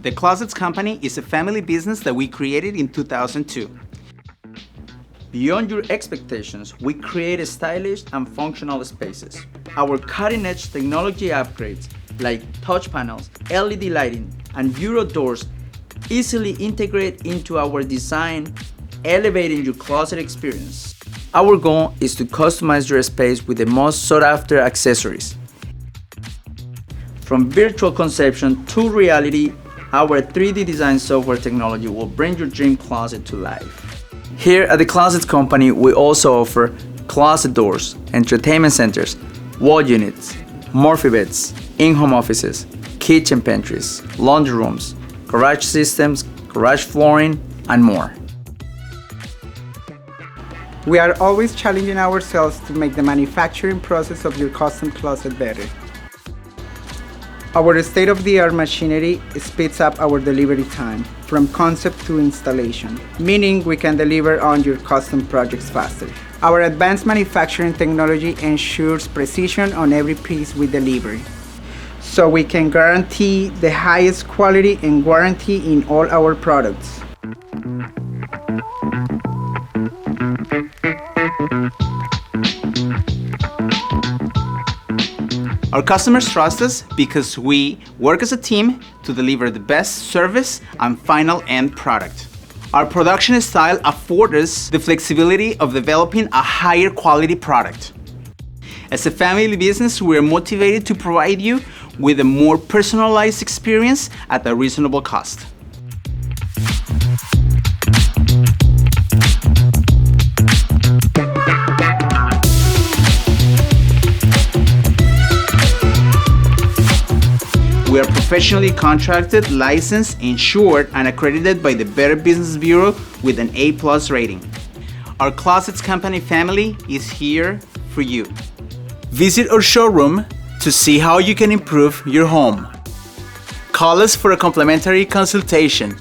The Closets Company is a family business that we created in 2002. Beyond your expectations, we create stylish and functional spaces. Our cutting-edge technology upgrades, like touch panels, LED lighting, and bureau doors, easily integrate into our design, elevating your closet experience. Our goal is to customize your space with the most sought-after accessories. From virtual conception to reality, our 3D design software technology will bring your dream closet to life. Here at the Closets Company, we also offer closet doors, entertainment centers, wall units, Morphe beds, in-home offices, kitchen pantries, laundry rooms, garage systems, garage flooring, and more. We are always challenging ourselves to make the manufacturing process of your custom closet better. Our state-of-the-art machinery speeds up our delivery time from concept to installation, meaning we can deliver on your custom projects faster. Our advanced manufacturing technology ensures precision on every piece we deliver, so we can guarantee the highest quality and warranty in all our products. Our customers trust us because we work as a team to deliver the best service and final end product. Our production style affords us the flexibility of developing a higher quality product. As a family business, we are motivated to provide you with a more personalized experience at a reasonable cost. We are professionally contracted, licensed, insured, and accredited by the Better Business Bureau with an A+ rating. Our Closets Company family is here for you. Visit our showroom to see how you can improve your home. Call us for a complimentary consultation.